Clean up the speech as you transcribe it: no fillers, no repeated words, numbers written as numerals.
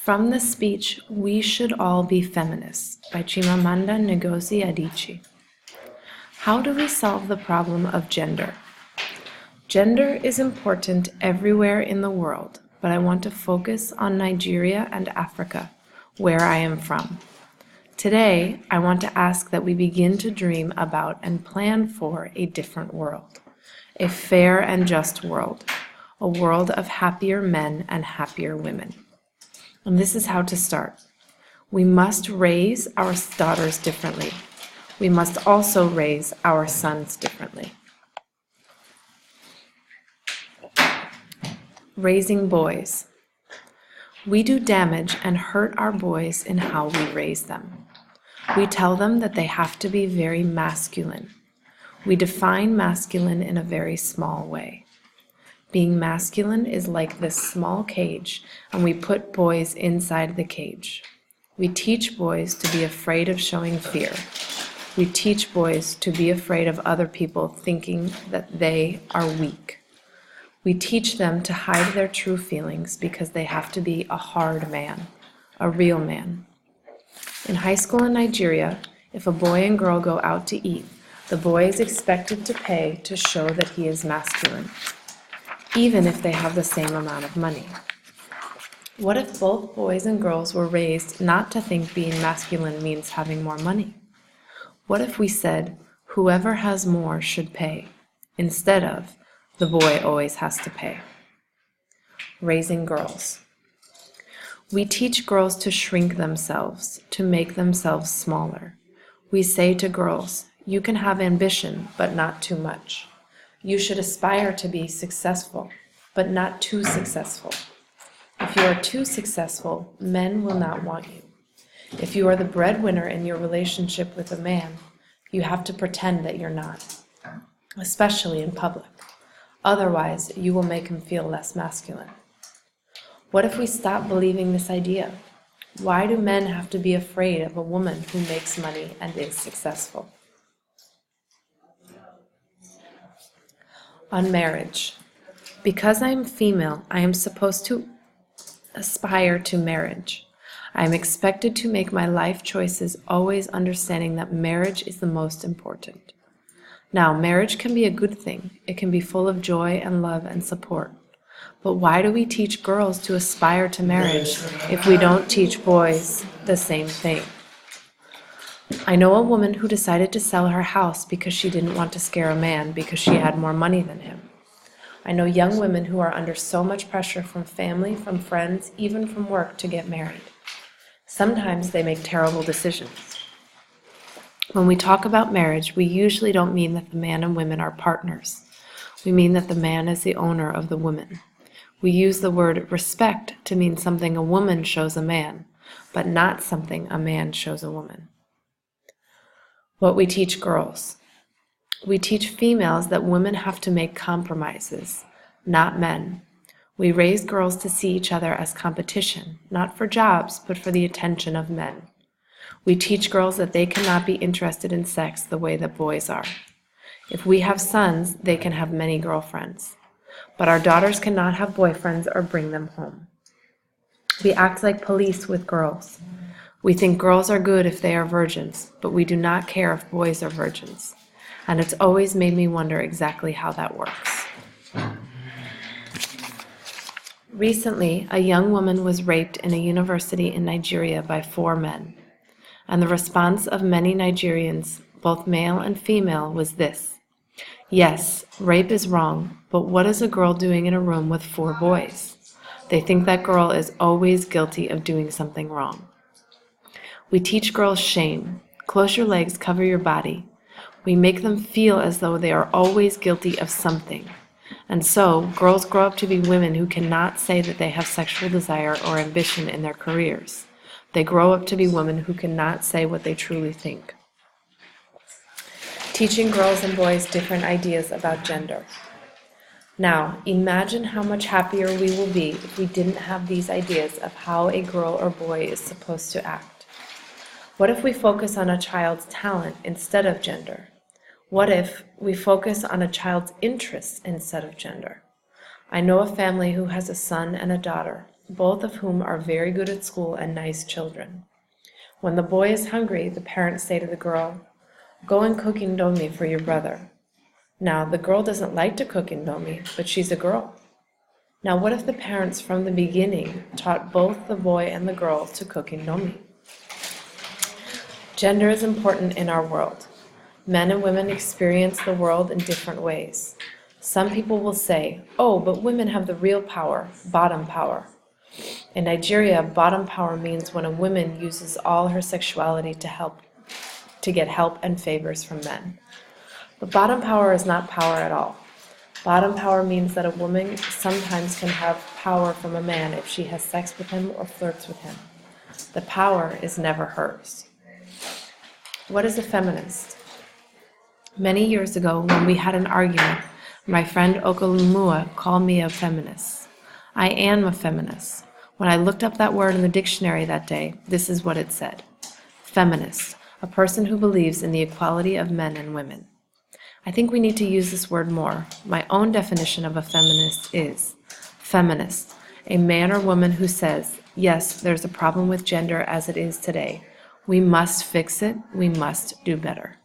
From the speech, We Should All Be Feminists by Chimamanda Ngozi Adichie. How do we solve the problem of gender? Gender is important everywhere in the world, but I want to focus on Nigeria and Africa, where I am from. Today, I want to ask that we begin to dream about and plan for a different world, a fair and just world, a world of happier men and happier women. And this is how to start. We must raise our daughters differently. We must also raise our sons differently. Raising boys. We do damage and hurt our boys in how we raise them. We tell them that they have to be very masculine. We define masculine in a very small way. Being masculine is like this small cage, and we put boys inside the cage. We teach boys to be afraid of showing fear. We teach boys to be afraid of other people thinking that they are weak. We teach them to hide their true feelings because they have to be a hard man, a real man. In high school in Nigeria, if a boy and girl go out to eat, the boy is expected to pay to show that he is masculine, even if they have the same amount of money. What if both boys and girls were raised not to think being masculine means having more money? What if we said, whoever has more should pay, instead of, the boy always has to pay? Raising girls. We teach girls to shrink themselves, to make themselves smaller. We say to girls, you can have ambition, but not too much. You should aspire to be successful, but not too successful. If you are too successful, men will not want you. If you are the breadwinner in your relationship with a man, you have to pretend that you're not, especially in public. Otherwise, you will make him feel less masculine. What if we stop believing this idea? Why do men have to be afraid of a woman who makes money and is successful? On marriage. Because I am female, I am supposed to aspire to marriage. I am expected to make my life choices always understanding that marriage is the most important. Now, marriage can be a good thing. It can be full of joy and love and support. But why do we teach girls to aspire to marriage if we don't teach boys the same thing? I know a woman who decided to sell her house because she didn't want to scare a man because she had more money than him. I know young women who are under so much pressure from family, from friends, even from work to get married. Sometimes they make terrible decisions. When we talk about marriage, we usually don't mean that the man and women are partners. We mean that the man is the owner of the woman. We use the word respect to mean something a woman shows a man, but not something a man shows a woman. What we teach girls. We teach females that women have to make compromises, not men. We raise girls to see each other as competition, not for jobs, but for the attention of men. We teach girls that they cannot be interested in sex the way that boys are. If we have sons, they can have many girlfriends. But our daughters cannot have boyfriends or bring them home. We act like police with girls. We think girls are good if they are virgins, but we do not care if boys are virgins. And it's always made me wonder exactly how that works. Recently, a young woman was raped in a university in Nigeria by 4 men. And the response of many Nigerians, both male and female, was this. Yes, rape is wrong, but what is a girl doing in a room with 4 boys? They think that girl is always guilty of doing something wrong. We teach girls shame. Close your legs, cover your body. We make them feel as though they are always guilty of something. And so, girls grow up to be women who cannot say that they have sexual desire or ambition in their careers. They grow up to be women who cannot say what they truly think. Teaching girls and boys different ideas about gender. Now, imagine how much happier we will be if we didn't have these ideas of how a girl or boy is supposed to act. What if we focus on a child's talent instead of gender? What if we focus on a child's interests instead of gender? I know a family who has a son and a daughter. both of whom are very good at school and nice children. When the boy is hungry, the parents say to the girl, "Go and cook indomie for your brother." Now, the girl doesn't like to cook indomie, but she's a girl. Now, what if the parents from the beginning taught both the boy and the girl to cook indomie? Gender is important in our world. Men and women experience the world in different ways. Some people will say, "Oh, but women have the real power, bottom power." In Nigeria, bottom power means when a woman uses all her sexuality to get help and favors from men. But bottom power is not power at all. Bottom power means that a woman sometimes can have power from a man if she has sex with him or flirts with him. The power is never hers. What is a feminist? Many years ago, when we had an argument, my friend Okolumua called me a feminist. I am a feminist. When I looked up that word in the dictionary that day, this is what it said. Feminist, a person who believes in the equality of men and women. I think we need to use this word more. My own definition of a feminist is feminist, a man or woman who says, yes, there's a problem with gender as it is today. We must fix it. We must do better.